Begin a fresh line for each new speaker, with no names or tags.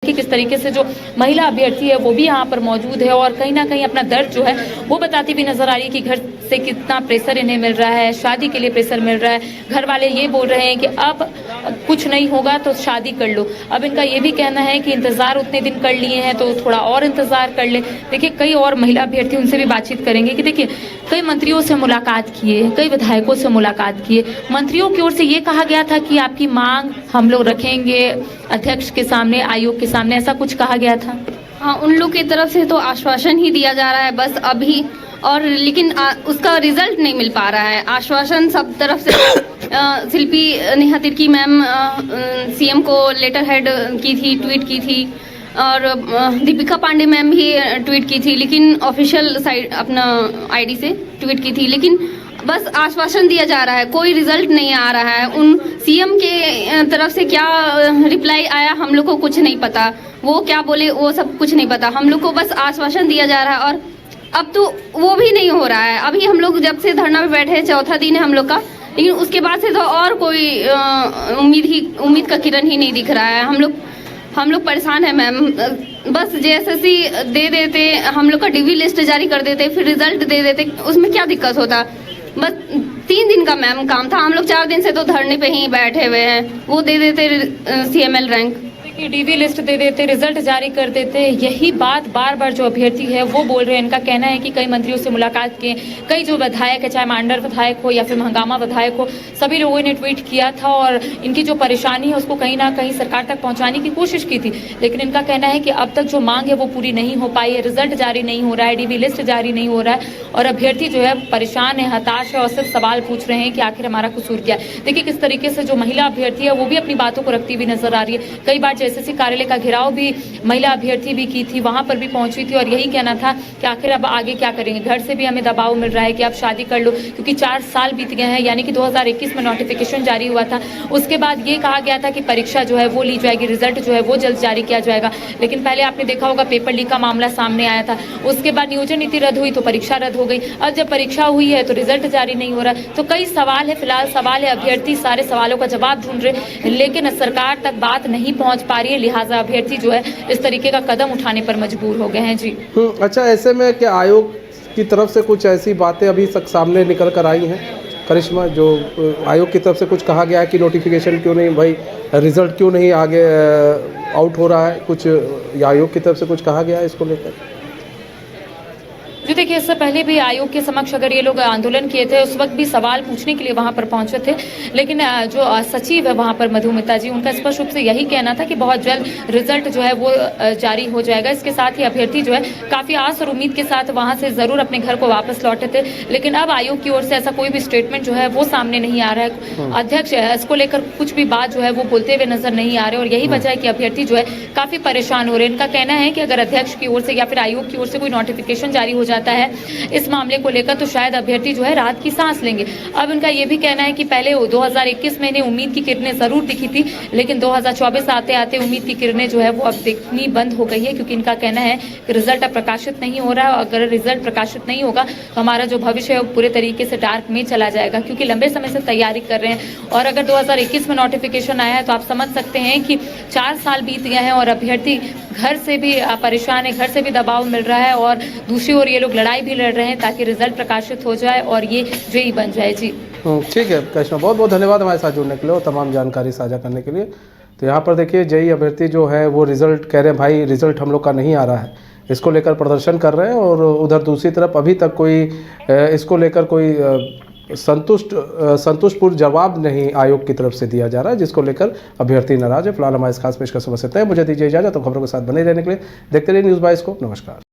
कि किस तरीके से जो महिला अभ्यर्थी है वो भी यहाँ पर मौजूद है और कहीं ना कहीं अपना दर्द जो है वो बताती हुई नजर आ रही है कि घर से कितना प्रेशर इन्हें मिल रहा है, शादी के लिए प्रेशर मिल रहा है। घर वाले ये बोल रहे हैं कि अब कुछ नहीं होगा तो शादी कर लो। अब इनका ये भी कहना है कि इंतजार उतने दिन कर लिए हैं तो थोड़ा और इंतजार कर ले। देखिए कई और महिला अभ्यर्थी उनसे भी बातचीत करेंगे कि देखिए कई मंत्रियों से मुलाकात किए, कई विधायकों से मुलाकात किए। मंत्रियों की ओर से ये कहा गया था कि आपकी मांग हम लोग रखेंगे अध्यक्ष के सामने, आयोग के सामने, ऐसा कुछ कहा गया था?
हाँ, उन लोग की तरफ से तो आश्वासन ही दिया जा रहा है बस अभी, और लेकिन उसका रिजल्ट नहीं मिल पा रहा है। आश्वासन सब तरफ से शिल्पी नेहा तिर्की मैम सीएम को लेटर हेड की थी, ट्वीट की थी, और दीपिका पांडे मैम भी ट्वीट की थी, लेकिन ऑफिशियल साइट अपना आईडी से ट्वीट की थी, लेकिन बस आश्वासन दिया जा रहा है, कोई रिजल्ट नहीं आ रहा है। उन सीएम के तरफ से क्या रिप्लाई आया हम लोग को कुछ नहीं पता, वो क्या बोले वो सब कुछ नहीं पता। हम लोग को बस आश्वासन दिया जा रहा है और अब तो वो भी नहीं हो रहा है। अभी हम लोग जब से धरना पे बैठे हैं, चौथा दिन है हम लोग का, लेकिन उसके बाद से तो और कोई उम्मीद का किरण ही नहीं दिख रहा है। हम लोग परेशान है मैम। बस जेएसएससी दे देते, हम लोग का डीवी लिस्ट जारी कर देते, फिर रिजल्ट दे देते, उसमें क्या दिक्कत होता। बस 3 दिन का मैम काम था, हम लोग 4 दिन से तो धरने पे ही बैठे हुए हैं। वो दे देते सीएमएल रैंक,
डीवी लिस्ट दे देते, रिजल्ट जारी कर देते। यही बात बार बार जो अभ्यर्थी है वो बोल रहे हैं। इनका कहना है कि कई मंत्रियों से मुलाकात किए, कई जो विधायक है, चाहे मांडर विधायक हो या फिर महंगामा विधायक हो, सभी लोगों ने ट्वीट किया था और इनकी जो परेशानी है उसको कहीं ना कहीं सरकार तक पहुंचाने की कोशिश की थी। लेकिन इनका कहना है कि अब तक जो मांग है वो पूरी नहीं हो पाई है, रिजल्ट जारी नहीं हो रहा है, डीवी लिस्ट जारी नहीं हो रहा है और अभ्यर्थी जो है परेशान है, हताश है और सिर्फ सवाल पूछ रहे हैं कि आखिर हमारा कसूर क्या है। देखिए किस तरीके से जो महिला अभ्यर्थी है वो भी अपनी बातों को रखती हुई नजर आ रही है। कई बार जेएसएससी कार्यालय का घेराव भी महिला अभ्यर्थी भी की थी, वहां पर भी पहुंची थी और यही कहना था कि आखिर अब आगे क्या करेंगे। घर से भी हमें दबाव मिल रहा है कि आप शादी कर लो, क्योंकि 4 साल बीत गए हैं, यानी कि 2021 में नोटिफिकेशन जारी हुआ था। उसके बाद ये कहा गया था कि परीक्षा जो है वो ली जाएगी, रिजल्ट जो है वो जल्द जारी किया जाएगा। लेकिन पहले आपने देखा होगा पेपर लीक का मामला सामने आया था, उसके बाद नियोजन नीति रद्द हुई तो परीक्षा रद्द हो गई। अब जब परीक्षा हुई है तो रिजल्ट जारी नहीं हो रहा। तो कई सवाल है, फिलहाल सवाल है, अभ्यर्थी सारे सवालों का जवाब ढूंढ रहे, लेकिन सरकार तक बात नहीं पहुंच पा रही है। लिहाजा अभ्यर्थी जो है इस तरीके का कदम उठाने पर मजबूर हो गए हैं। जी
अच्छा, ऐसे में क्या आयोग की तरफ से कुछ ऐसी बातें अभी तक सामने निकल कर आई हैं? करिश्मा, जो आयोग की तरफ से कुछ कहा गया है कि नोटिफिकेशन क्यों नहीं भाई, रिजल्ट क्यों नहीं आगे आउट हो रहा है, कुछ आयोग की तरफ से कुछ कहा गया है इसको लेकर?
जी देखिए, इससे पहले भी आयोग के समक्ष अगर ये लोग आंदोलन किए थे, उस वक्त भी सवाल पूछने के लिए वहां पर पहुंचे थे, लेकिन जो सचिव है वहां पर मधुमिता जी, उनका स्पष्ट रूप से यही कहना था कि बहुत जल्द रिजल्ट जो है वो जारी हो जाएगा। इसके साथ ही अभ्यर्थी जो है काफी आस और उम्मीद के साथ वहां से जरूर अपने घर को वापस लौटे थे, लेकिन अब आयोग की ओर से ऐसा कोई भी स्टेटमेंट जो है वो सामने नहीं आ रहा है। अध्यक्ष इसको लेकर कुछ भी बात जो है वो बोलते हुए नजर नहीं आ रहे और यही वजह है कि अभ्यर्थी जो है काफी परेशान हो रहे हैं। इनका कहना है कि अगर अध्यक्ष की ओर से या फिर आयोग की ओर से कोई नोटिफिकेशन जारी हो जाता है इस मामले को लेकर तो शायद अभ्यर्थी जो है राहत की सांस लेंगे। अब इनका यह भी कहना है कि पहले 2021 में इन्हें उम्मीद की किरणें जरूर दिखी थी, लेकिन 2024 आते आते उम्मीद की किरणें जो है वो अब दिखनी बंद हो गई है, क्योंकि इनका कहना है कि रिजल्ट अब प्रकाशित नहीं हो रहा है। अगर रिजल्ट प्रकाशित नहीं होगा तो हमारा जो भविष्य है वो पूरे तरीके से डार्क में चला जाएगा, क्योंकि लंबे समय से तैयारी कर रहे हैं और अगर 2021 में नोटिफिकेशन आया है तो आप समझ सकते हैं कि 4 साल बीत गए हैं और अभ्यर्थी घर से भी परेशान है, घर से भी दबाव मिल रहा है और दूसरी ओर ये लोग लड़ाई भी लड़ रहे हैं ताकि रिजल्ट प्रकाशित हो जाए और ये जेई बन जाए। जी
ठीक है करिश्मा, बहुत बहुत धन्यवाद हमारे साथ जुड़ने के लिए और तमाम जानकारी साझा करने के लिए। तो यहाँ पर देखिए जेई अभ्यर्थी जो है वो रिजल्ट कह रहे हैं भाई रिजल्ट हम लोग का नहीं आ रहा है, इसको लेकर प्रदर्शन कर रहे हैं और उधर दूसरी तरफ अभी तक कोई इसको लेकर कोई संतुष्टपूर्ण जवाब नहीं आयोग की तरफ से दिया जा रहा है, जिसको लेकर अभ्यर्थी नाराज है। फिलहाल हमारे इस खास पेशकश से इतना है, मुझे दीजिए इजाजत। तो खबरों के साथ बने रहने के लिए देखते रहिए न्यूज़ 22 को। नमस्कार।